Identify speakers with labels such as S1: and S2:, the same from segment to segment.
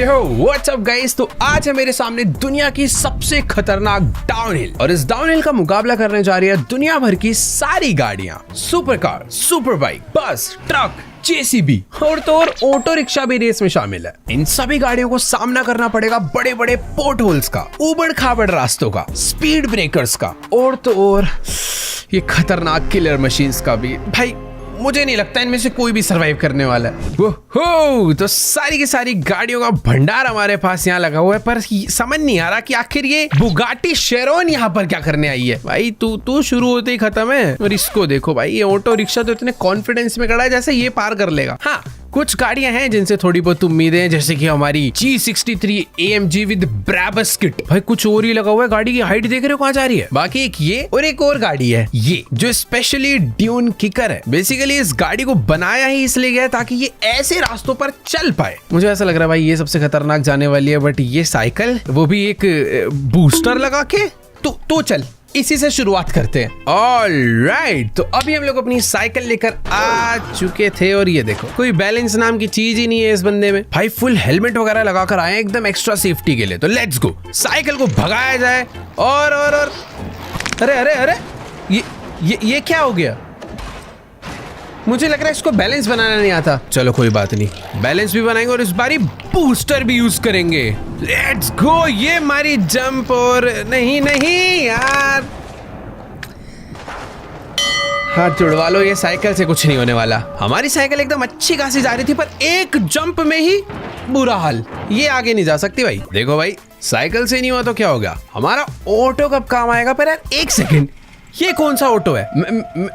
S1: Yo what's up guys. तो आज है मेरे सामने दुनिया की सबसे खतरनाक डाउनहिल और इस डाउनहिल का मुकाबला करने जा रही है दुनिया भर की सारी गाड़ियां, सुपर कार, सुपर बाइक, बस, ट्रक, जेसीबी और तो और ऑटो रिक्शा भी रेस में शामिल है। इन सभी गाड़ियों को सामना करना पड़ेगा बड़े बड़े पोर्ट होल्स का, उबड़ खाबड़ रास्तों का, स्पीड ब्रेकर्स का और तो और ये खतरनाक किलर मशीन्स का भी। भाई मुझे नहीं लगता इनमें से कोई भी सरवाइव करने वाला है। हो तो सारी की सारी गाड़ियों का भंडार हमारे पास यहाँ लगा हुआ है, पर समझ नहीं आ रहा कि आखिर ये बुगाटी शेरोन यहाँ पर क्या करने आई है। भाई तू शुरू होते ही खत्म है। और इसको देखो भाई, ये ऑटो रिक्शा तो इतने कॉन्फिडेंस में खड़ा है जैसे ये पार कर लेगा। हाँ, कुछ गाड़ियां हैं जिनसे थोड़ी बहुत उम्मीदें हैं, जैसे कि हमारी G63 AMG with Brabus kit. भाई कुछ और ही लगा हुआ है, गाड़ी की हाइट देख रहे हो कहाँ जा रही है। बाकी एक ये और एक और गाड़ी है ये जो स्पेशली ड्यून किकर है। बेसिकली इस गाड़ी को बनाया ही इसलिए गया ताकि ये ऐसे रास्तों पर चल पाए। मुझे ऐसा लग रहा है भाई ये सबसे खतरनाक जाने वाली है, बट ये साइकिल वो भी एक बूस्टर लगा के। तो चल इसी से शुरुआत करते हैं। ऑलराइट, तो अभी हम लोग अपनी साइकिल लेकर आ चुके थे और ये देखो कोई बैलेंस नाम की चीज ही नहीं है इस बंदे में। भाई फुल हेलमेट वगैरह लगाकर आए हैं एकदम एक्स्ट्रा सेफ्टी के लिए। तो लेट्स गो, साइकिल को भगाया जाए। और अरे अरे अरे ये क्या हो गया? मुझे लग रहा है इसको बैलेंस बनाना नहीं आता। चलो कोई बात नहीं, बैलेंस भी बनाएंगे और इस बारी बूस्टर भी यूज करेंगे। लेट्स गो, ये हमारी जंप। और नहीं यार, हाथ जुड़वा लो, ये साइकिल से कुछ नहीं होने वाला। हमारी साइकिल एकदम अच्छी खासी जा रही थी, पर एक जंप में ही बुरा हाल। ये आगे नहीं जा सकती भाई। देखो भाई, साइकिल से नहीं हुआ तो क्या हो गया, हमारा ऑटो कब काम आएगा? पर यार एक सेकेंड, ये कौन सा ऑटो है?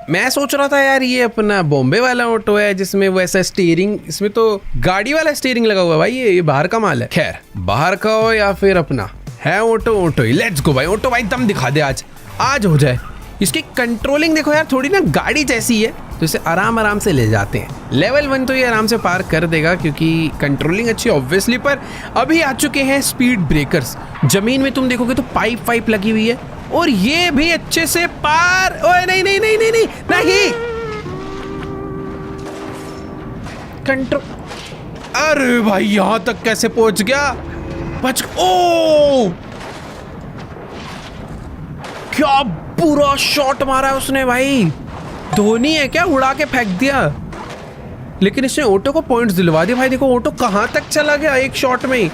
S1: मैं सोच रहा था यार ये अपना बॉम्बे वाला ऑटो है जिसमें वैसा स्टीयरिंग, इसमें तो गाड़ी वाला स्टीयरिंग लगा हुआ है। भाई ये बाहर का माल है। खैर, बाहर का हो या फिर अपना है ऑटो ही। लेट्स गो भाई, ऑटो भाई दम दिखा दे, आज हो जाए। इसकी कंट्रोलिंग देखो यार, थोड़ी ना गाड़ी जैसी है, तो इसे आराम से ले जाते हैं। लेवल 1 तो ये आराम से पार कर देगा क्योंकि कंट्रोलिंग अच्छी ऑब्वियसली। पर अभी आ चुके हैं स्पीड ब्रेकर्स। जमीन में तुम देखोगे तो पाइप लगी हुई है और ये भी अच्छे से पार। ओए नहीं कंट्रोल। अरे भाई यहां तक कैसे पहुंच गया? ओ क्या बुरा शॉट मारा है उसने भाई। धोनी है क्या, उड़ा के फेंक दिया। लेकिन इसने ऑटो को पॉइंट्स दिलवा दिए। भाई देखो ऑटो कहां तक चला गया एक शॉट में ही,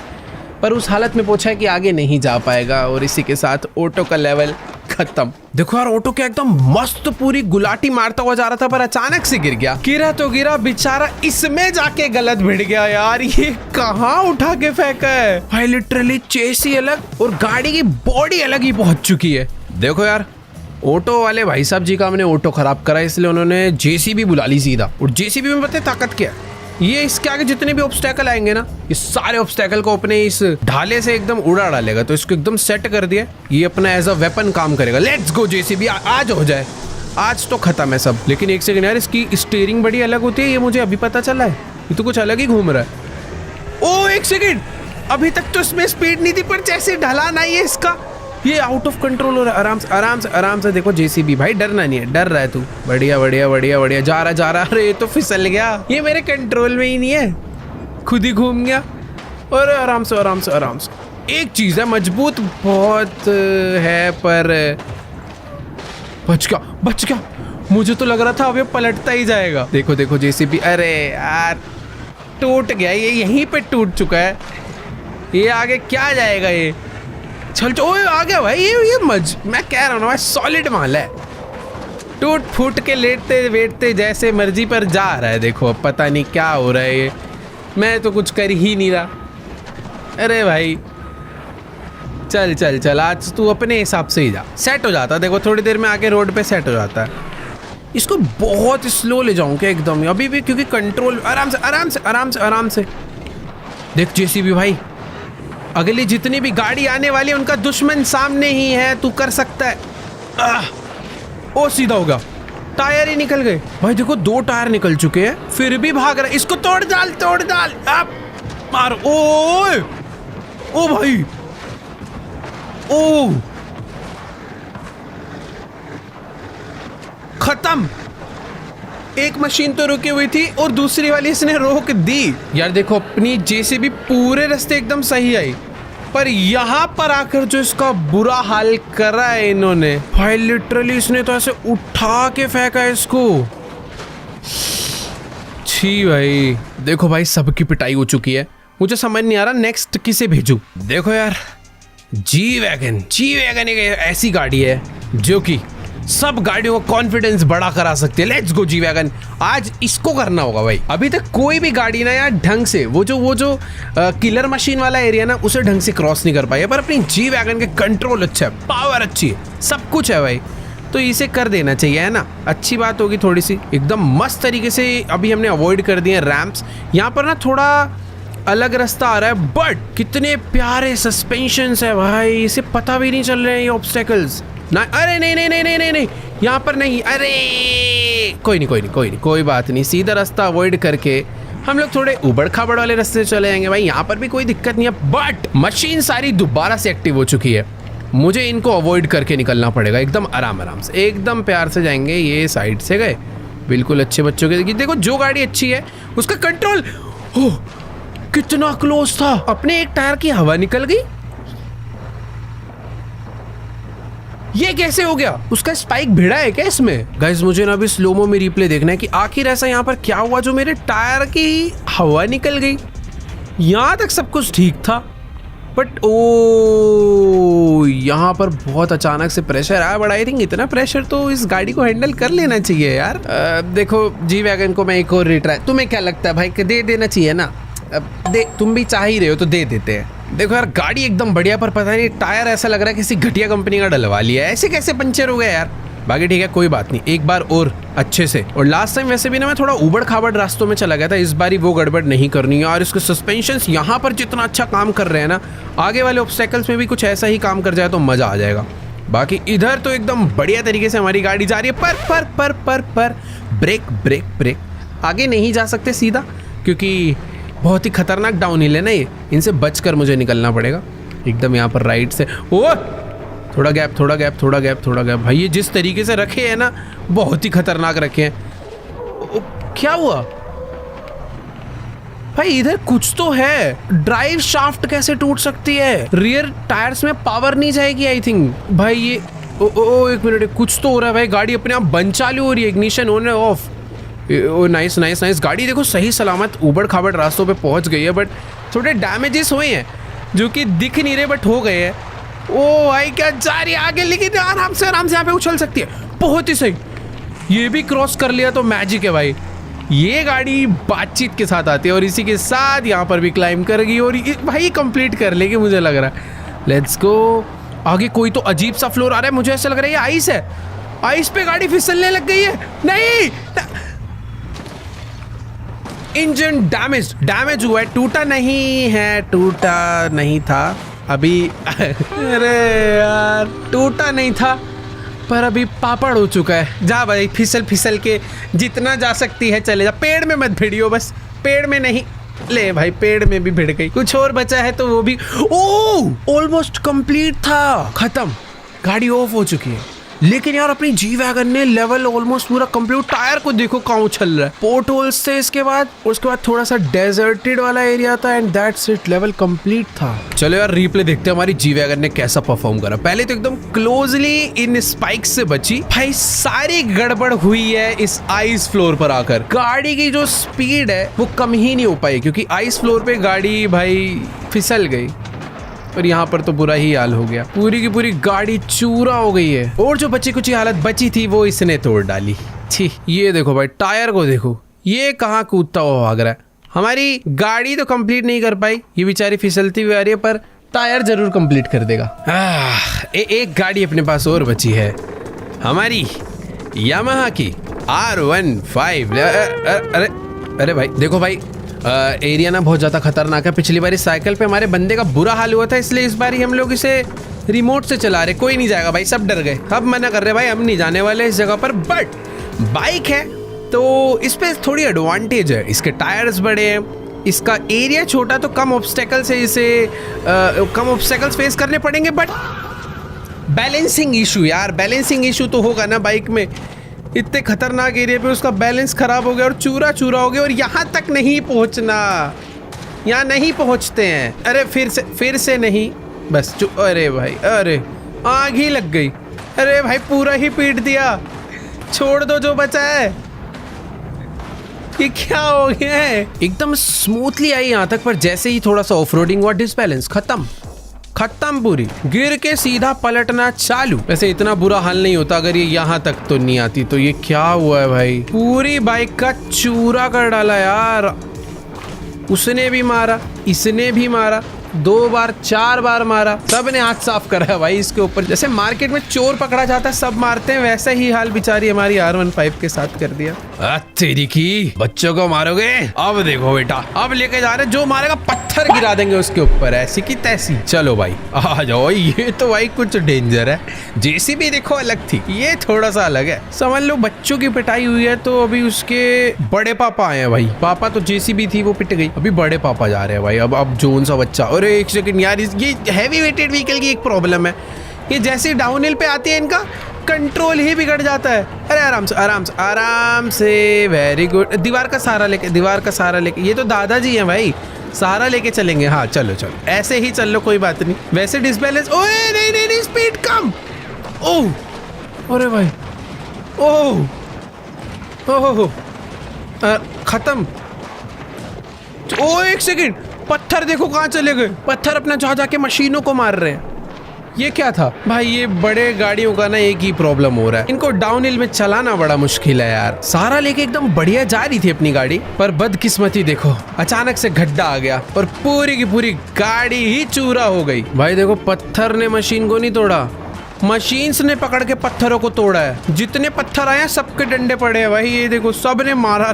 S1: पर उस हालत में पहुंचा है कि आगे नहीं जा पाएगा। और इसी के साथ ऑटो का लेवल खत्म। देखो यार, ऑटो क्या एकदम मस्त पूरी गुलाटी मारता हुआ जा रहा था, पर अचानक से गिर गया। गिरा बेचारा, इसमें जाके गलत भिड़ गया यार। ये कहाँ उठा के फेंका है भाई। लिटरली चेसी अलग और गाड़ी की बॉडी अलग ही पहुंच चुकी है। देखो यार, ऑटो वाले भाई साहब जी का हमने ऑटो खराब करा, इसलिए उन्होंने जेसीबी बुला ली सीधा। और जेसीबी में पता है ताकत क्या है? ये इसके आगे जितने भी ऑब्स्टेकल आएंगे ना, ये सारे ऑब्स्टेकल को अपने इस ढाले से एकदम उड़ा डालेगा। तो इसको एकदम सेट कर दिया, ये अपना एज अ वेपन काम करेगा। लेट्स गो जेसीबी, आज हो जाए। आज तो खत्म है सब। लेकिन एक सेकंड यार, इसकी स्टीयरिंग बड़ी अलग होती है, ये मुझे अभी पता चला है। ये तो कुछ अलग ही घूम रहा है। ओ एक सेकंड, अभी तक तो इसमें स्पीड नहीं थी, पर जैसे ढलान आई है इसका, ये आउट ऑफ कंट्रोल हो रहा है। आराम से देखो जेसीबी भाई, डरना नहीं है। डर रहा है तू? बढ़िया जा रहा। अरे ये तो फिसल गया, ये मेरे कंट्रोल में ही नहीं है, खुद ही घूम गया। और आराम से। एक चीज है, मजबूत बहुत है, पर बच गया। मुझे तो लग रहा था अब ये पलटता ही जाएगा। देखो जेसीबी, अरे यार टूट गया, ये यहीं पे टूट चुका है। ये आगे क्या जाएगा ये? चल आ गया भाई। ये मैं कह रहा हूँ ना भाई, सॉलिड माल है। टूट फूट के लेटते जैसे मर्जी पर जा रहा है। देखो अब पता नहीं क्या हो रहा है, ये मैं तो कुछ कर ही नहीं रहा। अरे भाई चल आज तू अपने हिसाब से ही जा, सेट हो जाता। देखो थोड़ी देर में आके रोड पे सेट हो जाता है। इसको बहुत स्लो ले जाऊं क्या एकदम अभी भी, क्योंकि कंट्रोल आराम से। देख जेसीबी भाई, अगली जितनी भी गाड़ी आने वाली है उनका दुश्मन सामने ही है, तू कर सकता है। ओ सीधा होगा, टायर ही निकल गए भाई। देखो 2 टायर निकल चुके हैं, फिर भी भाग रहा है। इसको तोड़ डाल। अब मारो। ओ भाई, ओ खत्म। एक मशीन तो रुकी हुई थी और दूसरी वाली इसने रोक दी। यार देखो अपनी जेसीबी पूरे रास्ते एकदम सही आई, पर यहाँ पर आकर जो इसका बुरा हाल करा है इन्होंने भाई, लिटरली इसने तो ऐसे उठा के फेंका है इसको। छी भाई, देखो भाई सबकी पिटाई हो चुकी है, मुझे समझ नहीं आ रहा नेक्स्ट किसे भेजूं। देखो यार जी वैगन एक ऐसी गाड़ी है जो कि सब गाड़ियों का कॉन्फिडेंस बड़ा करा सकती है। लेट्स गो जी वैगन, आज इसको करना होगा भाई। अभी तक कोई भी गाड़ी ना यार ढंग से वो जो किलर मशीन वाला एरिया ना उसे ढंग से क्रॉस नहीं कर पाई है, पर अपनी जी वैगन के कंट्रोल अच्छा है, पावर अच्छी है, सब कुछ है भाई, तो इसे कर देना चाहिए है ना। अच्छी बात होगी थोड़ी सी, एकदम मस्त तरीके से अभी हमने अवॉइड कर दिए रैम्प्स। यहाँ पर ना थोड़ा अलग रास्ता आ रहा है, बट कितने प्यारे सस्पेंशंस है भाई, इसे पता भी नहीं चल रहे हैं ये ऑब्स्टेकल्स ना। अरे नहीं, यहाँ पर नहीं, अरे कोई बात नहीं, सीधा रास्ता अवॉइड करके हम लोग थोड़े उबड़ खाबड़ वाले रास्ते चले जाएंगे भाई। यहाँ पर भी कोई दिक्कत नहीं है, बट मशीन सारी दोबारा से एक्टिव हो चुकी है, मुझे इनको अवॉइड करके निकलना पड़ेगा एकदम आराम से, एकदम प्यार से जाएंगे। ये साइड से गए बिल्कुल अच्छे बच्चों के। देखो जो गाड़ी अच्छी है उसका कंट्रोल, ओह कितना क्लोज था, अपने एक टायर की हवा निकल गई। ये कैसे हो गया? उसका स्पाइक भिड़ा है क्या इसमें? गाइस मुझे ना अभी स्लोमो में रिप्ले देखना है कि आखिर ऐसा यहाँ पर क्या हुआ जो मेरे टायर की हवा निकल गई। यहाँ तक सब कुछ ठीक था, बट ओ यहाँ पर बहुत अचानक से प्रेशर आया, बट आई थिंक इतना प्रेशर तो इस गाड़ी को हैंडल कर लेना चाहिए यार। देखो जी वैगन को मैं एक और रिट्राई, तुम्हें क्या लगता है भाई दे देना चाहिए ना? दे, तुम भी चाह ही रहे हो तो दे देते हैं। देखो यार गाड़ी एकदम बढ़िया, पर पता नहीं टायर ऐसा लग रहा है किसी घटिया कंपनी का डलवा लिया है, ऐसे कैसे पंचर हो गया यार। बाकी ठीक है कोई बात नहीं, एक बार और अच्छे से। और लास्ट टाइम वैसे भी ना मैं थोड़ा उबड़ खाबड़ रास्तों में चला गया था, इस बारी वो गड़बड़ नहीं करनी है। और इसके सस्पेंशंस यहाँ पर जितना अच्छा काम कर रहे हैं ना, आगे वाले ऑब्स्टेकल्स में भी कुछ ऐसा ही काम कर जाए तो मजा आ जाएगा। बाकी इधर तो एकदम बढ़िया तरीके से हमारी गाड़ी जा रही है, पर ब्रेक आगे नहीं जा सकते सीधा, क्योंकि बहुत ही खतरनाक डाउन हिल है ना ये, इनसे बचकर मुझे निकलना पड़ेगा एकदम। यहाँ पर राइट से ओ थोड़ा गैप भाई, ये जिस तरीके से रखे हैं ना बहुत ही खतरनाक रखे हैं। क्या हुआ भाई? इधर कुछ तो है, ड्राइव शाफ्ट कैसे टूट सकती है? रियर टायर्स में पावर नहीं जाएगी आई थिंक भाई। ये एक मिनट, कुछ तो हो रहा है भाई, गाड़ी अपने आप बंद चालू हो रही है, इग्निशन ऑन है ऑफ। ओ नाइस, गाड़ी देखो सही सलामत ऊबड़ खाबड़ रास्तों पे पहुंच गई है, बट थोड़े डैमेजेस हुए हैं जो कि दिख नहीं रहे बट हो गए हैं। ओ भाई क्या जा रही है आगे, लेकिन आराम से यहाँ पे उछल सकती है, बहुत ही सही। ये भी क्रॉस कर लिया तो मैजिक है भाई। ये गाड़ी बातचीत के साथ आती है और इसी के साथ यहाँ पर भी क्लाइंब करेगी और भाई कंप्लीट कर लेगी मुझे लग रहा है। Let's go. आगे कोई तो अजीब सा फ्लोर आ रहा है, मुझे ऐसा लग रहा है ये आइस है, आइस पे गाड़ी फिसलने लग गई है। नहीं, इंजन डैमेज हुआ है, टूटा नहीं था अभी। अरे यार टूटा नहीं था पर अभी पापड़ हो चुका है। जा भाई फिसल के जितना जा सकती है चले जा, पेड़ में मत भिड़ियो, बस पेड़ में नहीं। ले भाई पेड़ में भी भिड़ गई, कुछ और बचा है तो वो भी। ओ ऑलमोस्ट कंप्लीट था, खत्म, गाड़ी ऑफ हो चुकी है। लेकिन यार अपनी जी वैगन ने लेवल ऑलमोस्ट पूरा कंप्लीट। टायर को देखो कहाँ उछल रहा है, पोर्ट होल्स थे इसके बाद, उसके बाद थोड़ा सा डेजर्टेड वाला एरिया था and that's it, level complete था। चलो यार रीप्ले देखते हैं हमारी जी वैगन ने कैसा परफॉर्म करा। पहले तो एकदम क्लोजली इन स्पाइक्स से बची भाई, सारी गड़बड़ हुई है इस आइस फ्लोर पर आकर। गाड़ी की जो स्पीड है वो कम ही नहीं हो पाई क्योंकि आइस फ्लोर पे गाड़ी भाई फिसल गई और यहाँ पर तो बुरा ही हाल हो गया, पूरी की पूरी गाड़ी चूरा हो गई है और जो बची कुछ हालत बची थी वो इसने तोड़ डाली। छी, ये देखो भाई टायर को देखो, ये कहाँ कूदता हुआ भाग रहा है। हमारी गाड़ी तो कंप्लीट नहीं कर पाई, ये बेचारी फिसलती हुई आ रही है, पर टायर जरूर कंप्लीट कर देगा। एक गाड़ी अपने पास और बची है, हमारी यामाहा की R15। अरे भाई देखो भाई एरिया ना बहुत ज़्यादा खतरनाक है। पिछली बार इस साइकिल पे हमारे बंदे का बुरा हाल हुआ था, इसलिए इस बार हम लोग इसे रिमोट से चला रहे। कोई नहीं जाएगा भाई, सब डर गए, अब मना कर रहे भाई, हम नहीं जाने वाले इस जगह पर। बट बाइक है तो इस पे थोड़ी एडवांटेज है, इसके टायर्स बड़े हैं, इसका एरिया छोटा तो कम ऑब्स्टेकल्स है, इसे कम ऑब्स्टेकल्स फेस करने पड़ेंगे। बट बैलेंसिंग इशू यार, बैलेंसिंग इशू तो होगा ना बाइक में, इतने खतरनाक एरिया पे उसका बैलेंस खराब हो गया और चूरा चूरा हो गया। और यहाँ तक नहीं पहुँचना, यहाँ नहीं पहुँचते हैं। अरे फिर से नहीं, बस अरे भाई, अरे आग ही लग गई। अरे भाई पूरा ही पीट दिया, छोड़ दो जो बचा है। ये क्या हो गया है? एकदम स्मूथली आई यहाँ तक, पर जैसे ही थोड़ा सा ऑफ रोडिंग हुआ डिसबैलेंस खत्म पूरी, गिर के सीधा पलटना चालू। वैसे इतना बुरा हाल नहीं होता अगर ये यहाँ तक तो नहीं आती। तो ये क्या हुआ है भाई, पूरी बाइक का चूरा कर डाला यार। उसने भी मारा, इसने भी मारा, 2 बार 4 बार मारा, सब ने हाथ साफ करा है भाई इसके ऊपर। जैसे मार्केट में चोर पकड़ा जाता है सब मारते हैं, वैसा ही हाल बेचारी हमारी R15 के साथ कर दिया। तेरी की, बच्चों को मारोगे? अब देखो बेटा, अब लेके जा रहे, जो मारेगा पत्थर गिरा देंगे उसके ऊपर, ऐसी की तैसी। चलो भाई आ जाओ। ये तो भाई कुछ डेंजर है। JCB देखो अलग थी, ये थोड़ा सा अलग है। समझ लो बच्चों की पिटाई हुई है तो अभी उसके बड़े पापा आए हैं भाई। पापा तो JCB थी, वो पिट गई, अभी बड़े पापा जा रहे हैं भाई। अब जोन सा बच्चा। अरे एक सेकंड यार, ये हैवी वेटेड व्हीकल की एक प्रॉब्लम है, ये जैसे डाउन हिल पे आती है इनका कंट्रोल ही बिगड़ जाता है। अरे आराम से, वेरी गुड। दीवार का सहारा लेके, ये तो दादाजी हैं भाई, सहारा लेके चलेंगे। हाँ चलो ऐसे ही चल लो, कोई बात नहीं। वैसे डिसबैलेंस, ओए नहीं, स्पीड कम। ओह अरे भाई, ओह खत्म। ओ एक सेकंड, पत्थर देखो कहाँ चले गए। पत्थर अपना जाके मशीनों को मार रहे हैं। ये क्या था भाई? ये बड़े गाड़ियों का ना एक ही प्रॉब्लम हो रहा है, इनको डाउन हिल में चलाना बड़ा मुश्किल है यार। सहारा लेके एकदम बढ़िया जा रही थी अपनी गाड़ी, पर बदकिस्मती देखो, अचानक से गड्ढा आ गया और पूरी की पूरी गाड़ी ही चूरा हो गई। भाई देखो, पत्थर ने मशीन को नहीं तोड़ा, मशीन्स ने पकड़ के पत्थरों को तोड़ा है। जितने पत्थर आए हैं सबके डंडे पड़े हैं भाई, ये देखो सब ने मारा।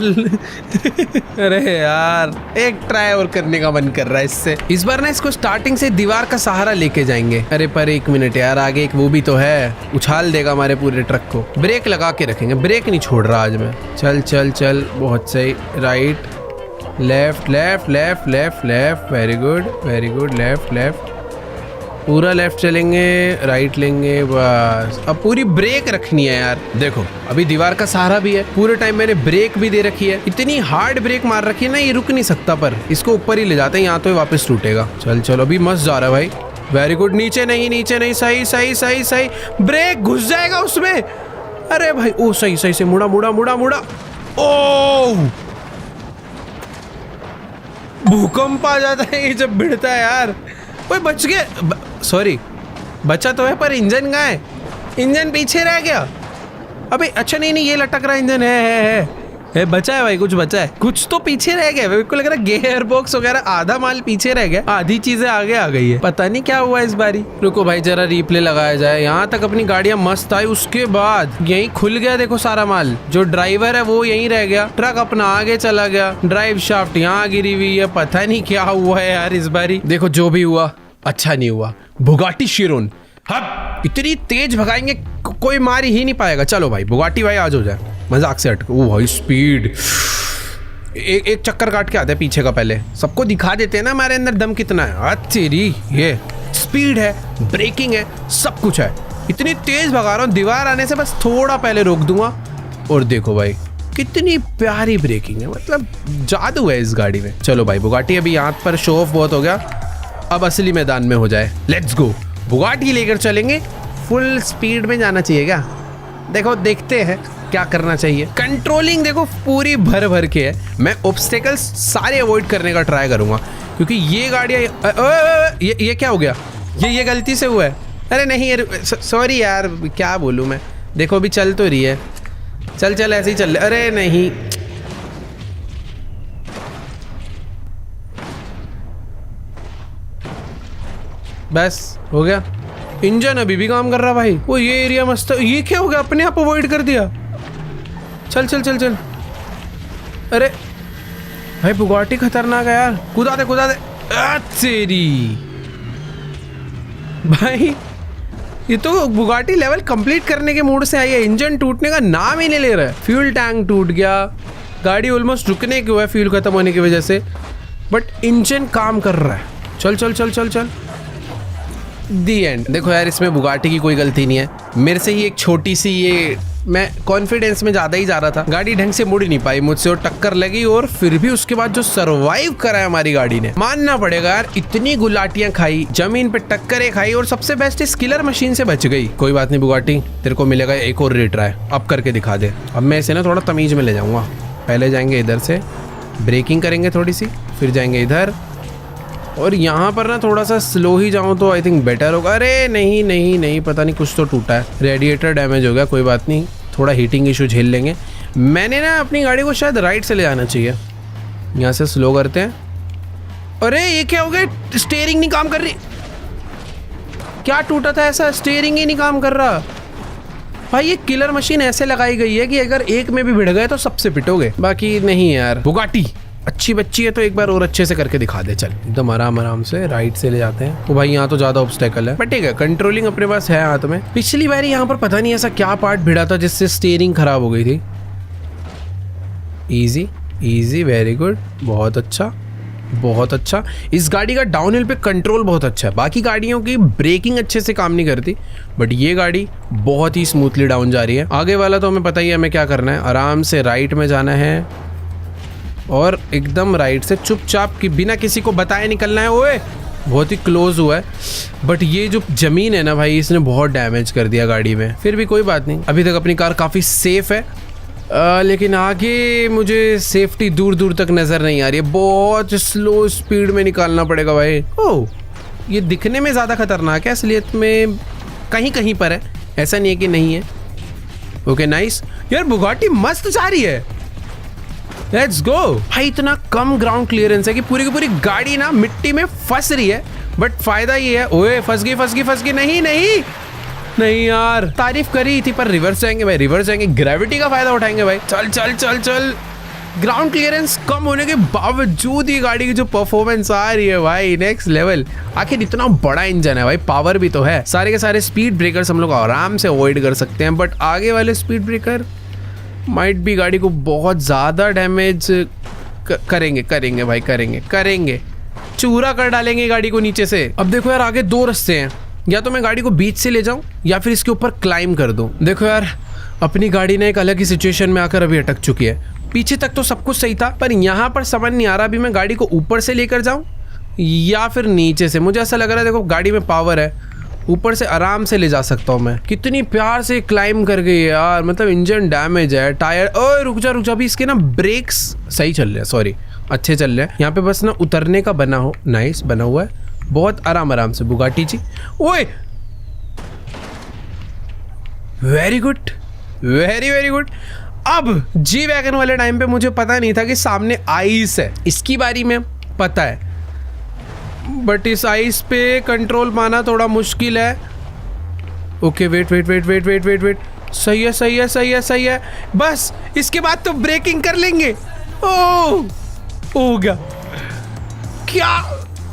S1: अरे यार, एक ट्राई और करने का मन कर रहा है इससे। इस बार ना इसको स्टार्टिंग से दीवार का सहारा लेके जाएंगे। अरे पर एक मिनट यार, आगे एक वो भी तो है, उछाल देगा हमारे पूरे ट्रक को। ब्रेक लगा के रखेंगे, ब्रेक नहीं छोड़ रहा आज मैं। चल, बहुत सही। Right, left, very good, left, पूरा लेफ्ट चलेंगे, राइट लेंगे, बस। अब पूरी ब्रेक रखनी है यार। देखो अभी दीवार का सहारा भी है, पूरे टाइम मैंने ब्रेक भी दे रखी है। इतनी हार्ड ब्रेक मार रखी है ना, ये रुक नहीं सकता, पर इसको ऊपर ही ले जाते हैं, यहाँ तो ये वापस टूटेगा। चल अभी मस्त जा रहा है भाई, वेरी गुड। नीचे नहीं, सही। ब्रेक घुस जाएगा उसमें। अरे भाई, ओ सही से मुड़ा। ओ भूकंप आ जाता है ये जब भिड़ता है यार। ओए बच गए, सॉरी बचा तो है, पर इंजन कहाँ है? इंजन पीछे रह गया। अबे अच्छा नहीं, ये लटक रहा इंजन है, बचा है भाई, कुछ बचा है, कुछ तो पीछे रह गया। मेरे को लग रहा है गियर बॉक्स वगैरह आधा माल पीछे रह गया, आधी चीजें आगे आ गई है। पता नहीं क्या हुआ इस बारी। रुको भाई जरा रिप्ले लगाया जाए। यहाँ तक अपनी गाड़ियां मस्त आई, उसके बाद यहीं खुल गया देखो सारा माल। जो ड्राइवर है वो यहीं रह गया, ट्रक अपना आगे चला गया, ड्राइव शाफ्ट यहाँ गिरी हुई है। पता नहीं क्या हुआ है यार इस बारी। देखो जो भी हुआ अच्छा नहीं हुआ। बुगाटी शिरोन, हाँ इतनी तेज भगाएंगे कोई मार ही नहीं पाएगा। चलो भाई बुगाटी भाई आज हो जाए, मजाक से हटके। ओ भाई स्पीड, एक चक्कर काट के आते हैं पीछे का, पहले सबको दिखा देते हैं ना हमारे अंदर दम कितना है। तेरी ये स्पीड है, ब्रेकिंग है, सब कुछ है। इतनी तेज भगा रहा हूँ, दीवार आने से बस थोड़ा पहले रोक दूंगा। और देखो भाई कितनी प्यारी ब्रेकिंग है, मतलब जादू है इस गाड़ी में। चलो भाई बुगाटी अभी यहाँ पर शो ऑफ बहुत हो गया, अब असली मैदान में हो जाए। लेट्स गो, बुगाटी लेकर चलेंगे। फुल स्पीड में जाना चाहिए क्या? देखो देखते हैं क्या करना चाहिए। कंट्रोलिंग देखो पूरी भर के है। मैं ऑब्स्टेकल्स सारे अवॉइड करने का ट्राई करूंगा, क्योंकि ये गाड़ियाँ ये क्या हो गया? ये गलती से हुआ है। अरे नहीं सॉरी यार, क्या बोलूँ मैं। देखो अभी चल तो रही है, चल ऐसे ही चल। अरे नहीं, बस हो गया। इंजन अभी भी काम कर रहा भाई। वो ये एरिया मस्त है। ये क्या हो गया, अपने आप अवॉइड कर दिया। चल। अरे भाई बुगाटी खतरनाक है यार, कूदा दे। तेरी भाई, ये तो बुगाटी लेवल कंप्लीट करने के मूड से आई है, इंजन टूटने का नाम ही नहीं ले रहा है। फ्यूल टैंक टूट गया, गाड़ी ऑलमोस्ट रुकने की हुआ है फ्यूल खत्म होने की वजह से, बट इंजन काम कर रहा है। चल दी एंड। देखो यार इसमें बुगाटी की कोई गलती नहीं है, मेरे से ही एक छोटी सी ये मैं कॉन्फिडेंस में ज्यादा ही जा रहा था, गाड़ी ढंग से मुड़ नहीं पाई मुझसे और टक्कर लगी। और फिर भी उसके बाद जो सरवाइव करा है हमारी गाड़ी ने, मानना पड़ेगा यार। इतनी गुलाटियां खाई, जमीन पे टक्करें खाई और सबसे बेस्ट इस किलर मशीन से बच गई। कोई बात नहीं बुगाटी, तेरे को मिलेगा एक और रिट्राई, अब करके दिखा दे। अब मैं इसे ना थोड़ा तमीज में ले जाऊंगा। पहले जाएंगे इधर से, ब्रेकिंग करेंगे थोड़ी सी, फिर जाएंगे इधर, और यहाँ पर ना थोड़ा सा स्लो ही जाऊँ तो आई थिंक बेटर होगा। अरे नहीं नहीं नहीं, पता नहीं कुछ तो टूटा है, रेडिएटर डैमेज हो गया। कोई बात नहीं, थोड़ा हीटिंग इशू झेल लेंगे। मैंने ना अपनी गाड़ी को शायद राइट से ले जाना चाहिए। यहाँ से स्लो करते हैं। अरे ये क्या हो गया, स्टीयरिंग नहीं काम कर रही। क्या टूटा था ऐसा, स्टीयरिंग ही नहीं काम कर रहा। भाई ये किलर मशीन ऐसे लगाई गई है कि अगर एक में भी भिड़ गए तो सबसे पिटोगे, बाकी नहीं यार। बुगाटी अच्छी बच्ची है तो एक बार और अच्छे से करके दिखा दे। चल एकदम आराम आराम से राइट से ले जाते हैं। तो भाई यहाँ तो ज्यादा ऑब्स्टेकल है, बट ठीक है, कंट्रोलिंग अपने पास है हाथ में। पिछली बार यहाँ पर पता नहीं ऐसा क्या पार्ट भिड़ा था जिससे स्टीयरिंग खराब हो गई थी। इजी इजी, वेरी गुड, बहुत अच्छा बहुत अच्छा। इस गाड़ी का डाउनहिल पे कंट्रोल बहुत अच्छा है। बाकी गाड़ियों की ब्रेकिंग अच्छे से काम नहीं करती, बट ये गाड़ी बहुत ही स्मूथली डाउन जा रही है। आगे वाला तो हमें पता ही है हमें क्या करना है। आराम से राइट में जाना है और एकदम राइट से चुपचाप की बिना किसी को बताए निकलना है। ओए बहुत ही क्लोज हुआ है, बट ये जो जमीन है ना भाई, इसने बहुत डैमेज कर दिया गाड़ी में। फिर भी कोई बात नहीं, अभी तक अपनी कार काफ़ी सेफ है। लेकिन आगे मुझे सेफ्टी दूर दूर तक नज़र नहीं आ रही है। बहुत स्लो स्पीड में निकालना पड़ेगा भाई। ओह ये दिखने में ज़्यादा खतरनाक है, असलियत में कहीं कहीं पर है, ऐसा नहीं है कि नहीं है। ओके नाइस यार, बुगाटी मस्त जा रही है। लेट्स गो भाई। इतना कम ग्राउंड क्लियरेंस है कि पूरी की पूरी गाड़ी ना मिट्टी में फंस रही है, बट फायदा ये है। ओए फंस गई फंस गई फंस गई। नहीं नहीं नहीं यार, तारीफ करी थी पर रिवर्स जाएंगे भाई, रिवर्स जाएंगे, ग्रेविटी का फायदा उठाएंगे भाई। चल चल चल चल। ग्राउंड क्लियरेंस कम होने के बावजूद ही गाड़ी की जो परफॉर्मेंस आ रही है भाई, नेक्स्ट लेवल। आखिर इतना बड़ा इंजन है भाई, पावर भी तो है। सारे के सारे स्पीड ब्रेकर्स हम लोग आराम से अवॉइड कर सकते हैं, बट आगे वाले स्पीड ब्रेकर माइट भी गाड़ी को बहुत ज़्यादा डैमेज करेंगे करेंगे भाई, करेंगे करेंगे, चूरा कर डालेंगे गाड़ी को नीचे से। अब देखो यार, आगे दो रास्ते हैं, या तो मैं गाड़ी को बीच से ले जाऊं या फिर इसके ऊपर क्लाइम कर दूं। देखो यार, अपनी गाड़ी ने एक अलग ही सिचुएशन में आकर अभी अटक चुकी है। पीछे तक तो सब कुछ सही था, पर यहाँ पर समझ नहीं आ रहा अभी मैं गाड़ी को ऊपर से लेकर जाऊं या फिर नीचे से। मुझे ऐसा लग रहा है, देखो गाड़ी में पावर है, ऊपर से आराम से ले जा सकता हूँ मैं। कितनी प्यार से क्लाइम कर गई है यार। मतलब इंजन डैमेज है, टायर। ओए रुक जा रुक जा, अभी इसके ना ब्रेक्स सही चल रहे हैं, सॉरी अच्छे चल रहे हैं। यहाँ पे बस ना उतरने का बना हो, नाइस बना हुआ है, बहुत आराम आराम से। बुगाटी जी, ओए very good, very very good. अब जी वैगन वाले टाइम पे मुझे पता नहीं था कि सामने आइस है, इसकी बारी में पता है, बट इस आइस पे कंट्रोल पाना थोड़ा मुश्किल है। Okay wait wait wait wait wait wait wait, सही है सही है सही है सही है। बस इसके बाद तो ब्रेकिंग कर लेंगे। ओह हो गया। क्या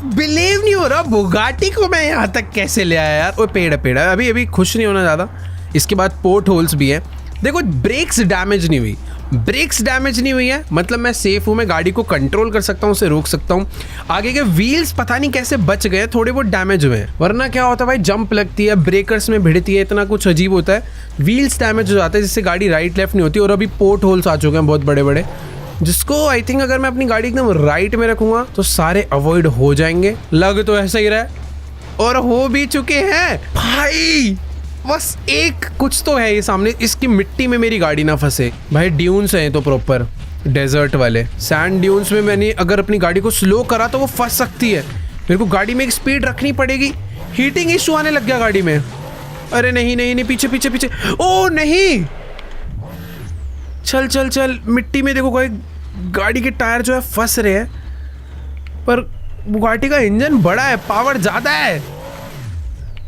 S1: बिलीव नहीं हो रहा, बुगाटी को मैं यहाँ तक कैसे ले आया यार। वो पेड़ पेड़ है, अभी अभी खुश नहीं होना ज़्यादा। इसके बाद पोर्ट होल्स भी हैं। देखो ब्रेक्स डैमेज नहीं हुई, ब्रेक्स डैमेज नहीं हुई है, मतलब मैं सेफ हूँ। मैं गाड़ी को कंट्रोल कर सकता हूँ, उसे रोक सकता हूँ। आगे के व्हील्स पता नहीं कैसे बच गए, थोड़े बहुत डैमेज हुए हैं, वरना क्या होता है भाई, जंप लगती है, ब्रेकर्स में भिड़ती है, इतना कुछ अजीब होता है, व्हील्स डैमेज हो जाते हैं, जिससे गाड़ी राइट लेफ्ट नहीं होती। और अभी पोर्ट होल्स आ चुके हैं बहुत बड़े बड़े, जिसको आई थिंक अगर मैं अपनी गाड़ी एकदम राइट में रखूंगा तो सारे अवॉइड हो जाएंगे। लग तो ऐसा ही रहा है और हो भी चुके हैं भाई। बस एक कुछ तो है ये सामने, इसकी मिट्टी में मेरी गाड़ी ना फंसे भाई। ड्यून्स हैं तो प्रॉपर डेजर्ट वाले सैंड ड्यून्स में मैंने अगर अपनी गाड़ी को स्लो करा तो वो फंस सकती है। मेरे को गाड़ी में एक स्पीड रखनी पड़ेगी। हीटिंग इशू आने लग गया गाड़ी में। अरे नहीं नहीं नहीं, पीछे पीछे पीछे। ओ नहीं, चल चल चल। मिट्टी में देखो कोई गाड़ी के टायर जो है फंस रहे हैं, पर बुगाटी का इंजन बड़ा है, पावर ज़्यादा है।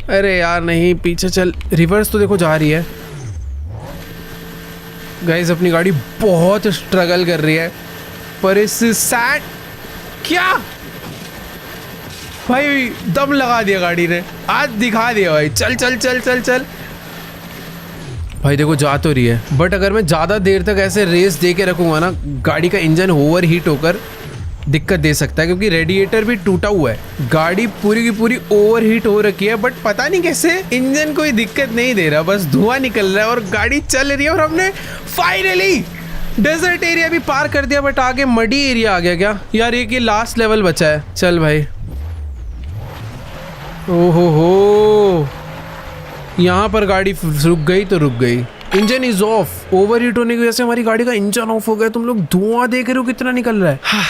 S1: अरे यार नहीं, पीछे चल। रिवर्स तो देखो जा रही है। गाइस अपनी गाड़ी बहुत स्ट्रगल कर रही है, पर इस सैड क्या भाई, दम लगा दिया गाड़ी ने, आज दिखा दिया भाई। चल चल चल चल चल भाई। देखो जा तो रही है, बट अगर मैं ज़्यादा देर तक ऐसे रेस दे के रखूँगा ना, गाड़ी का इंजन ओवर हीट होकर दिक्कत दे सकता है, क्योंकि रेडिएटर भी टूटा हुआ है। गाड़ी पूरी की पूरी ओवरहीट हो रखी है, बट पता नहीं कैसे इंजन कोई दिक्कत नहीं दे रहा, बस धुआं निकल रहा है और गाड़ी चल रही है। और हमने फाइनली डेजर्ट एरिया भी पार कर दिया, बट आगे मडी एरिया आ गया क्या यार। ये लास्ट लेवल बचा है। चल भाई, ओहो हो, यहाँ पर गाड़ी रुक गई तो रुक गई। Engine is of. ओवरहीट होने की वजह से हमारी गाड़ी का इंजन ऑफ हो गया। तुम लोग धुआं देख रहे हो कितना निकल रहा है।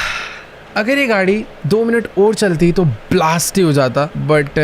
S1: अगर ये गाड़ी 2 मिनट और चलती तो ब्लास्ट ही हो जाता, बट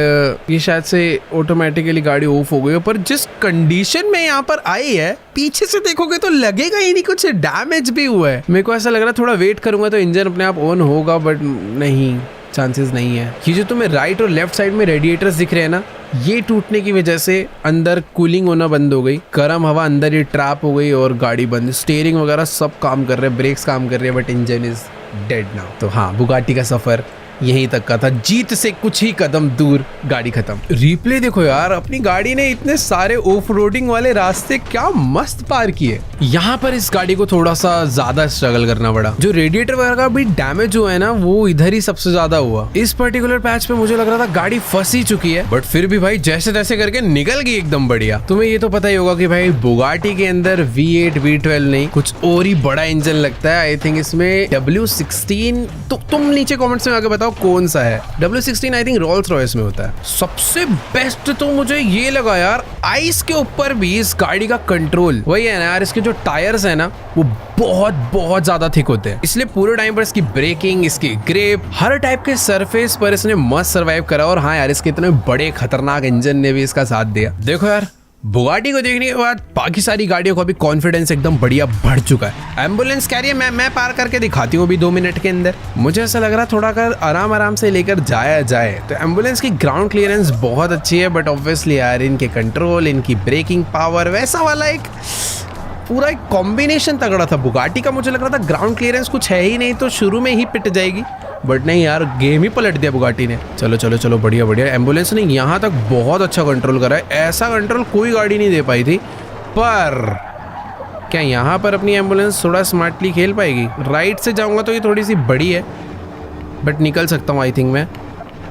S1: ये शायद से ऑटोमेटिकली गाड़ी ऑफ हो गई। पर जिस कंडीशन में यहाँ पर आई है, पीछे से देखोगे तो लगेगा ही नहीं कुछ डैमेज भी हुआ है। मेरे को ऐसा लग रहा है थोड़ा वेट करूंगा तो इंजन अपने आप ऑन होगा, बट नहीं, चांसेस नहीं है। ये जो तुम्हें राइट और लेफ्ट साइड में रेडिएटर्स दिख रहे हैं ना, ये टूटने की वजह से अंदर कूलिंग होना बंद हो गई, गर्म हवा अंदर ही ट्रैप हो गई और गाड़ी बंद। स्टीयरिंग वगैरह सब काम कर रहे हैं, ब्रेक्स काम कर रहे हैं, but engine is dead now. तो हाँ, बुगाटी का सफर यहीं तक का था, जीत से कुछ ही कदम दूर, गाड़ी खत्म। रिप्ले देखो यार, अपनी गाड़ी ने इतने सारे ऑफ रोडिंग वाले रास्ते क्या मस्त पार किए। यहाँ पर इस गाड़ी को थोड़ा सा ज्यादा स्ट्रगल करना पड़ा। जो रेडिएटर वगैरह का भी डैमेज हुआ है ना, वो इधर ही सबसे ज्यादा हुआ। इस पर्टिकुलर पैच पे मुझे लग रहा था गाड़ी फंस ही चुकी है, बट फिर भी भाई जैसे तैसे करके निकल गई एकदम बढ़िया। तुम्हें ये तो पता ही होगा कि भाई बुगाटी के अंदर V8 V12 नहीं, कुछ और ही बड़ा इंजन लगता है। आई थिंक इसमें W16, तो तुम नीचे कॉमेंट्स में आके बताओ कौन सा है। W16 I think Rolls Royce में होता है। सबसे बेस्ट तो मुझे ये लगा यार, आइस के ऊपर भी इस गाड़ी का कंट्रोल वही है ना यार। इसके जो टायर्स है ना, वो बहुत बहुत ज्यादा थिक होते हैं, इसलिए पूरे टाइम पर इसकी ब्रेकिंग, इसकी ग्रिप, हर टाइप के सरफेस पर इसने मस्त सर्वाइव करा। और हाँ यार, इसके इतने बड़े खतरनाक इंजन ने भी इसका साथ दिया। देखो यार, बुगाटी को देखने के बाद बाकी सारी गाड़ियों का भी कॉन्फिडेंस एकदम बढ़िया बढ़ चुका है। एम्बुलेंस कैरियर मैं पार करके दिखाती हूँ अभी 2 मिनट के अंदर। मुझे ऐसा लग रहा थोड़ा अगर आराम आराम से लेकर जाया जाए तो एम्बुलेंस की ग्राउंड क्लियरेंस बहुत अच्छी है, बट ऑब्वियसली यार इनके कंट्रोल, इनकी ब्रेकिंग पावर, वैसा वाला एक पूरा एक कॉम्बिनेशन तगड़ा था। बुगाटी का मुझे लग रहा था ग्राउंड क्लियरेंस कुछ है ही नहीं, तो शुरू में ही पिट जाएगी, बट नहीं यार, गेम ही पलट दिया बुगाटी ने। चलो चलो चलो, बढ़िया बढ़िया। एम्बुलेंस ने यहाँ तक बहुत अच्छा कंट्रोल करा है, ऐसा कंट्रोल कोई गाड़ी नहीं दे पाई थी। पर क्या यहाँ पर अपनी एम्बुलेंस थोड़ा स्मार्टली खेल पाएगी? राइट से जाऊँगा तो ये थोड़ी सी बड़ी है, बट निकल सकता हूँ आई थिंक मैं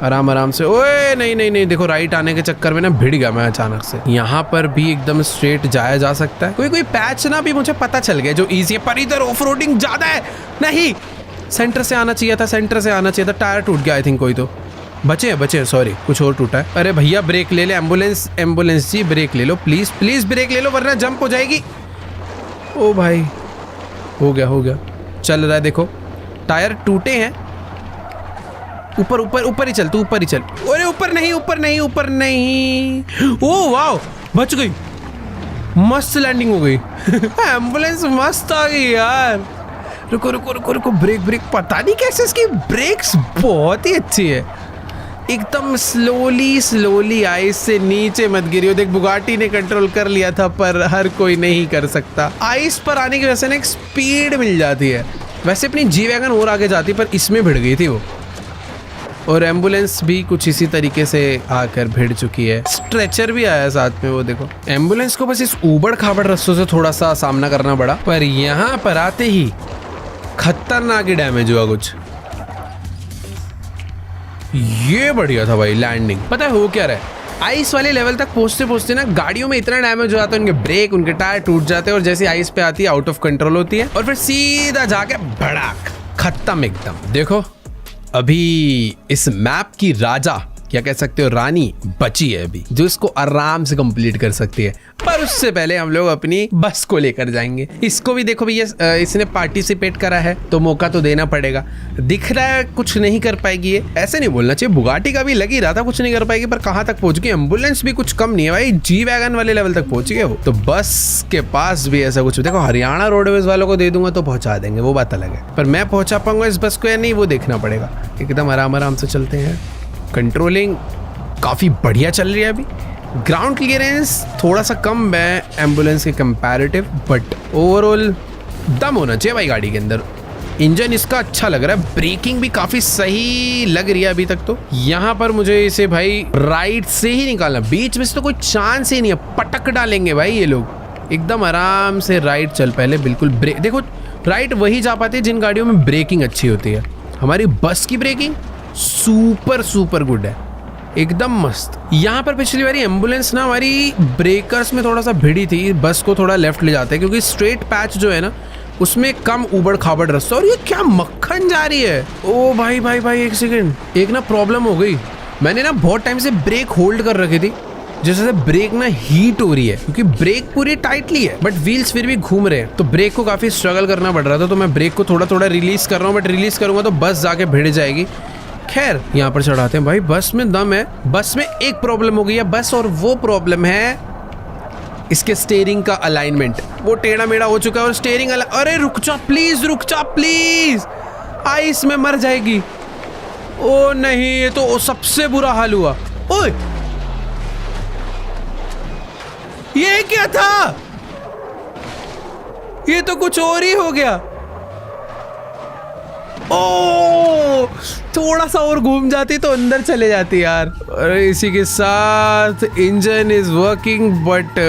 S1: आराम आराम से। ओए नहीं नहीं नहीं, देखो राइट आने के चक्कर में ना भिड़ गया मैं अचानक से। यहाँ पर भी एकदम स्ट्रेट जाया जा सकता है। कोई पैच ना भी मुझे पता चल गया जो इजी है, पर इधर ऑफ रोडिंग ज्यादा है। नहीं, सेंटर से आना चाहिए था, सेंटर से आना चाहिए था। टायर टूट गया आई थिंक, कोई तो बचे, सॉरी कुछ और टूटा है। अरे भैया ब्रेक ले ले, एम्बुलेंस जी ब्रेक ले लो प्लीज प्लीज, ब्रेक ले लो वरना जंप हो जाएगी। ओ भाई, हो गया, चल रहा है। देखो टायर टूटे हैं। ऊपर ही चल, तू ऊपर ही चल। अरे ऊपर नहीं। ओ वाओ, बच गई, मस्त लैंडिंग हो गई। एम्बुलेंस मस्त आ गई यार। रुको, ब्रेक, पता नहीं कैसे इसकी ब्रेक्स बहुत ही अच्छी है। एकदम स्लोली आइस से नीचे मत गिरियो। देख, बुगाटी ने कंट्रोल कर लिया था, पर हर कोई नहीं कर सकता। आइस पर आने की वजह से ना एक स्पीड मिल जाती है। वैसे अपनी जी वैगन और आगे जाती, पर इसमें भिड़ गई थी वो। और एम्बुलेंस भी कुछ इसी तरीके से आकर भिड़ चुकी है। स्ट्रेचर भी आया साथ में, वो देखो। एम्बुलेंस को बस इस ऊबड़ खाबड़ रास्तों से थोड़ा सा सामना करना पड़ा, पर यहाँ पर आते ही खतरनाक ही डैमेज हुआ कुछ। ये बढ़िया था भाई लैंडिंग। पता है हो क्या रहा है, आइस वाले लेवल तक पहुंचते ना गाड़ियों में इतना डैमेज हो जाता है, उनके ब्रेक, उनके टायर टूट जाते हैं, और जैसे आइस पे आती है आउट ऑफ कंट्रोल होती है, और फिर सीधा जाके भड़ाक खत्म एकदम। देखो अभी इस मैप की राजा या कह सकते हो रानी बची है अभी, जो इसको आराम से कंप्लीट कर सकती है। पर उससे पहले हम लोग अपनी बस को लेकर जाएंगे। इसको भी देखो भैया, इसने पार्टिसिपेट करा है तो मौका तो देना पड़ेगा। दिख रहा है कुछ नहीं कर पाएगी ये, ऐसे नहीं बोलना चाहिए। बुगाटी का भी लग ही रहा था कुछ नहीं कर पाएगी, पर कहाँ तक पहुंच गई। एम्बुलेंस भी कुछ कम नहीं है भाई, जी वैगन वाले लेवल तक पहुंच गए वो। तो बस के पास भी ऐसा कुछ, देखो हरियाणा रोडवेज वालों को दे दूंगा तो पहुंचा देंगे, वो बात अलग है। पर मैं पहुंचा पाऊंगा इस बस को या नहीं, वो देखना पड़ेगा। एकदम आराम से चलते हैं। कंट्रोलिंग काफ़ी बढ़िया चल रही है अभी। ग्राउंड क्लियरेंस थोड़ा सा कम है एम्बुलेंस के कंपैरेटिव, बट ओवरऑल दम होना चाहिए भाई गाड़ी के अंदर। इंजन इसका अच्छा लग रहा है, ब्रेकिंग भी काफ़ी सही लग रही है अभी तक। तो यहाँ पर मुझे इसे भाई राइट से ही निकालना, बीच में से तो कोई चांस ही नहीं है, पटक डालेंगे भाई ये लोग। एकदम आराम से राइट चल, पहले बिल्कुल ब्रेक। देखो राइट वही जा पाते हैं जिन गाड़ियों में ब्रेकिंग अच्छी होती है। हमारी बस की ब्रेकिंग सुपर सुपर गुड है, एकदम मस्त। यहाँ पर पिछली बारी एम्बुलेंस ना हमारी ब्रेकर्स में थोड़ा सा भिड़ी थी, बस को थोड़ा लेफ्ट ले जाते हैं क्योंकि स्ट्रेट पैच जो है ना उसमें कम उबड़ खाबड़ रास्ता। और ये क्या मक्खन जा रही है। ओ भाई भाई भाई एक सेकेंड, एक ना प्रॉब्लम हो गई। मैंने ना बहुत टाइम से ब्रेक होल्ड कर रखी थी, जैसे से ब्रेक ना हीट हो रही है क्योंकि ब्रेक पूरी टाइटली है बट व्हील्स फिर भी घूम रहे हैं, तो ब्रेक को काफी स्ट्रगल करना पड़ रहा था। तो मैं ब्रेक को थोड़ा थोड़ा रिलीज कर रहा हूँ, बट रिलीज करूंगा तो बस जाके भिड़ जाएगी। खैर यहाँ पर चढ़ाते हैं भाई, बस में दम है। बस में एक प्रॉब्लम हो गई है बस, और वो प्रॉब्लम है इसके स्टीयरिंग का अलाइनमेंट। वो टेढ़ा मेढ़ा हो चुका है और स्टीयरिंग अरे रुक जा प्लीज, रुक जा प्लीज, आइस में मर जाएगी। ओ नहीं, ये तो सबसे बुरा हाल हुआ। ओए ये क्या था, ये तो कुछ और ही हो गया। ओ थोड़ा सा और घूम जाती तो अंदर चले जाती यार। अरे इसी के साथ इंजन इज वर्किंग बट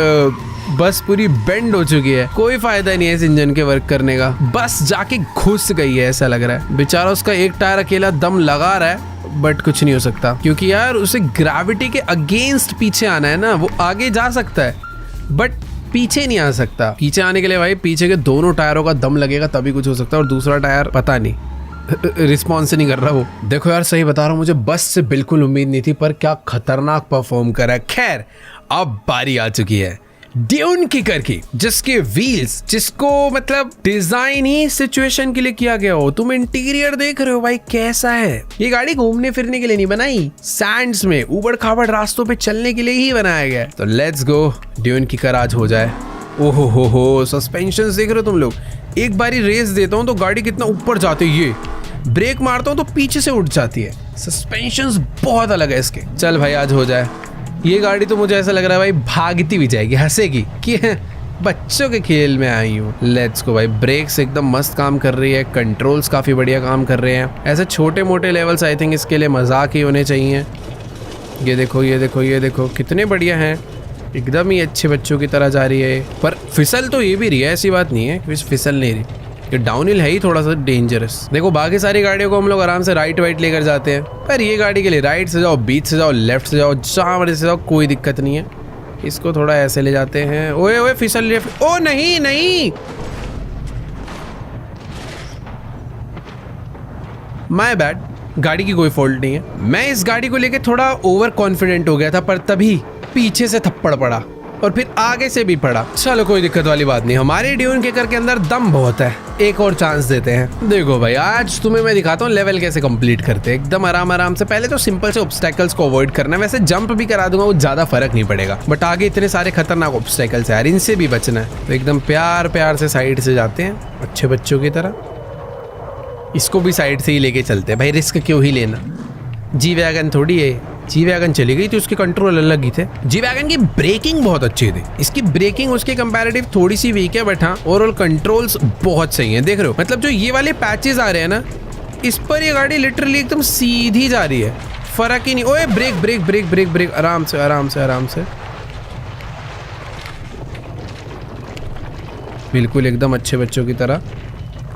S1: बस पूरी बेंड हो चुकी है। कोई फायदा नहीं है इस इंजन के वर्क करने का, बस जाके घुस गई है ऐसा लग रहा है। बेचारा उसका एक टायर अकेला दम लगा रहा है बट कुछ नहीं हो सकता क्योंकि यार उसे ग्रेविटी के अगेंस्ट पीछे आना है ना। वो आगे जा सकता है बट पीछे नहीं आ सकता। पीछे आने के लिए भाई पीछे के दोनों टायरों का दम लगेगा तभी कुछ हो सकता है, और दूसरा टायर पता नहीं रिस्पॉन्स नहीं कर रहा वो। देखो यार सही बता रहा हूँ, मुझे बस से बिल्कुल उम्मीद नहीं थी पर क्या खतरनाक परफॉर्म करा है। खैर अब बारी आ चुकी है ड्यून किकर की, जिसके व्हील्स, जिसको मतलब डिजाइन ही सिचुएशन के लिए किया गया हो। तुम इंटीरियर देख रहे हो भाई कैसा है। ये गाड़ी घूमने फिरने के लिए नहीं बनाई, सैंड्स में ऊबड़ खाबड़ रास्तों पे चलने के लिए ही बनाया गया। तो लेट्स गो, ड्यून किकर आज हो जाए। ओहो हो, सस्पेंशन देख रहे हो तुम लोग। एक बारी रेस देता हूँ तो गाड़ी कितना ऊपर जाती है, ये ब्रेक मारता हूँ तो पीछे से उठ जाती है। सस्पेंशंस बहुत अलग है इसके। चल भाई आज हो जाए। ये गाड़ी तो मुझे ऐसा लग रहा है भाई भागती भी जाएगी, हंसेगी कि बच्चों के खेल में आई हूँ। लेट्स गो भाई। ब्रेक्स एकदम मस्त काम कर रही है, कंट्रोल्स काफ़ी बढ़िया काम कर रहे हैं। ऐसे छोटे मोटे लेवल्स आई थिंक इसके लिए मजाक ही होने चाहिए। ये देखो ये देखो ये देखो कितने बढ़िया हैं, एकदम ही अच्छे बच्चों की तरह जा रही है। पर फिसल तो ये भी रही है, ऐसी बात नहीं है कि फिसल नहीं रही। ये डाउनहिल है ही थोड़ा सा डेंजरस। देखो बाकी सारी गाड़ियों को हम लोग आराम से राइट वाइट लेकर जाते हैं, पर ये गाड़ी के लिए राइट से जाओ, बीच से जाओ, लेफ्ट से जाओ, जहाँ मर्जी से जाओ, कोई दिक्कत नहीं है। इसको थोड़ा ऐसे ले जाते हैं। ओए ओए फिसल रही है। ओ नहीं नहीं, माय बैड, गाड़ी की कोई फॉल्ट नहीं है। मैं इस गाड़ी को लेके थोड़ा ओवर कॉन्फिडेंट हो गया था, पर तभी पीछे से थप्पड़ पड़ा और फिर आगे से भी पड़ा। चलो कोई दिक्कत वाली बात नहीं, हमारे ड्यून किकर के अंदर दम बहुत है, एक और चांस देते हैं। देखो भाई आज तुम्हें मैं दिखाता हूँ लेवल कैसे कंप्लीट करते हैं, एकदम आराम आराम से। पहले तो सिंपल से ऑब्स्टेकल्स को अवॉइड करना है, वैसे जंप भी करा दूंगा वो ज्यादा फर्क नहीं पड़ेगा, बट आगे इतने सारे खतरनाक ऑब्स्टेकल्स है यार, इनसे भी बचना है। तो एकदम प्यार प्यार से साइड से जाते हैं अच्छे बच्चों की तरह। इसको भी साइड से ही लेके चलते हैं भाई, रिस्क क्यों ही लेना। जी वैगन थोड़ी है, जी वैगन चली गई तो उसके कंट्रोल अलग ही थे। जी वैगन की ब्रेकिंग बहुत अच्छी थी, इसकी ब्रेकिंग उसके कंपैरेटिव थोड़ी सी वीक है, बट हाँ ओवरऑल कंट्रोल्स बहुत सही हैं। देख रहे हो मतलब जो ये वाले पैचेस आ रहे हैं ना, इस पर ये गाड़ी लिटरली एकदम सीधी जा रही है, फर्क ही नहीं। ओए break break break break break, आराम से आराम से आराम से, बिल्कुल एकदम अच्छे बच्चों की तरह।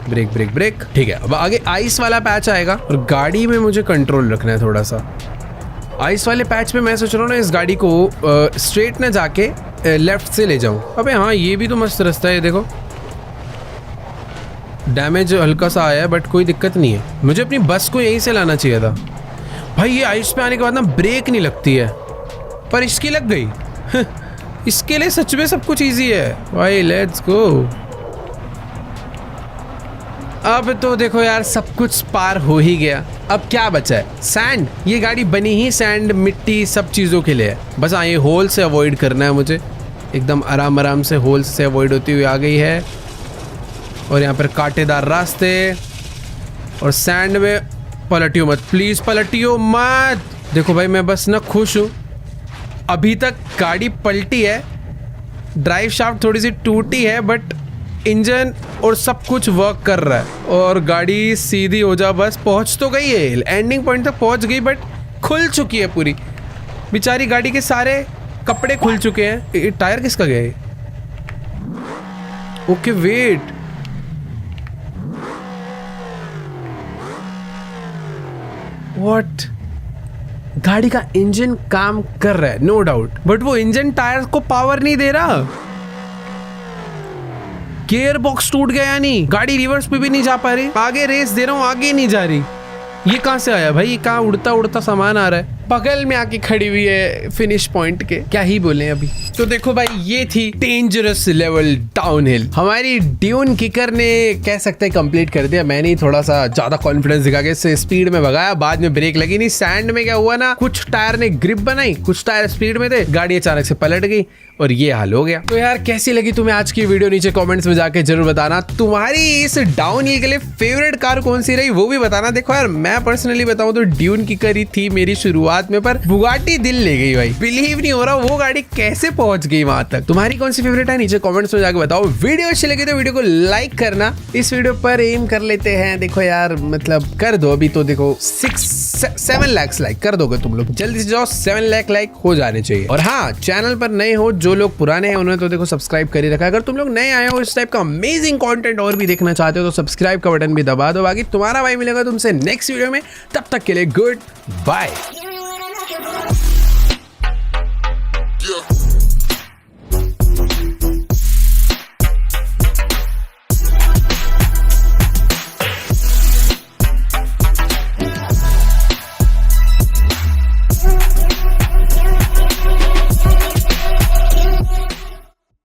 S1: ब्रेक ब्रेक ब्रेक, ठीक है। अब आगे आइस वाला पैच आएगा और गाड़ी में मुझे कंट्रोल रखना है थोड़ा सा। आइस वाले पैच पे मैं सोच रहा हूँ ना इस गाड़ी को स्ट्रेट ना जाके लेफ्ट से ले जाऊं। अबे हाँ ये भी तो मस्त रास्ता है, देखो डैमेज हल्का सा आया है बट कोई दिक्कत नहीं है। मुझे अपनी बस को यहीं से लाना चाहिए था भाई। ये आइस पे आने के बाद ना ब्रेक नहीं लगती है, पर इसकी लग गई। इसके लिए सच में सब कुछ ईजी है भाई। Let's go. अब तो देखो यार सब कुछ पार हो ही गया, अब क्या बचा है? सैंड। ये गाड़ी बनी ही सैंड मिट्टी सब चीज़ों के लिए है। बस हाँ ये होल से अवॉइड करना है मुझे, एकदम आराम आराम से होल से अवॉइड होती हुई आ गई है। और यहाँ पर कांटेदार रास्ते और सैंड में पलटियो मत प्लीज़, पलटियो मत। देखो भाई मैं बस ना खुश हूँ, अभी तक गाड़ी पलटी है, ड्राइव शाफ्ट थोड़ी सी टूटी है बट इंजन और सब कुछ वर्क कर रहा है और गाड़ी सीधी हो जा। बस पहुंच तो गई है, एंडिंग पॉइंट तक पहुंच गई बट खुल चुकी है पूरी। बेचारी गाड़ी के सारे कपड़े खुल चुके हैं। ये टायर किसका गया है? Okay wait, what? गाड़ी का इंजन काम कर रहा है नो डाउट, बट वो इंजन टायर को पावर नहीं दे रहा। गियर बॉक्स टूट गया, नहीं गाड़ी रिवर्स पे भी नहीं जा पा रही। आगे रेस दे रहा हूँ, आगे नहीं जा रही। ये कहाँ से आया भाई? कहाँ उड़ता उड़ता सामान आ रहा है? बगल में आके खड़ी हुई है फिनिश पॉइंट के, क्या ही बोले अभी। तो देखो भाई, ये थी डेंजरस लेवल डाउनहिल। हमारी ड्यून किकर ने कह सकते हैं कंप्लीट कर दिया। मैंने ही थोड़ा सा ज्यादा कॉन्फिडेंस दिखा के इससे स्पीड में भगाया, बाद में ब्रेक लगी नहीं। सैंड में क्या हुआ ना, कुछ टायर ने ग्रिप बनाई, कुछ टायर स्पीड में थे, गाड़ी अचानक से पलट गई और ये हाल हो गया। तो यार कैसी लगी तुम्हें आज की वीडियो? नीचे कमेंट्स में जाके जरूर बताना। तुम्हारी इस डाउनहिल के लिए फेवरेट कार कौन सी रही वो भी बताना। देखो यार, मैं पर्सनली बताऊं तो ड्यून किकर ही थी मेरी शुरुआत में, पर बुगाटी दिल ले गई भाई। बिलीव नहीं हो रहा वो गाड़ी कैसे पहुंच गई वहां तक। तुम्हारी कौन सी फेवरेट है नीचे कमेंट्स में जाके बताओ। वीडियो अच्छी लगी तो वीडियो को लाइक करना। इस वीडियो पर एम कर लेते हैं, देखो यार मतलब कर दो अभी तो, देखो 7 लाख लाइक कर दोगे तुम लोग, जल्दी से जाओ। 7 लाख लाइक हो जाने चाहिए। और हाँ, चैनल पर नए हो, जो लोग पुराने हैं उन्होंने तो देखो सब्सक्राइब कर ही रखा है। अगर तुम लोग नए आए हो, इस टाइप का अमेजिंग कंटेंट और भी देखना चाहते हो तो सब्सक्राइब का बटन भी दबा दो। बाकी तुम्हारा भाई मिलेगा तुमसे नेक्स्ट वीडियो में, तब तक के लिए गुड बाय।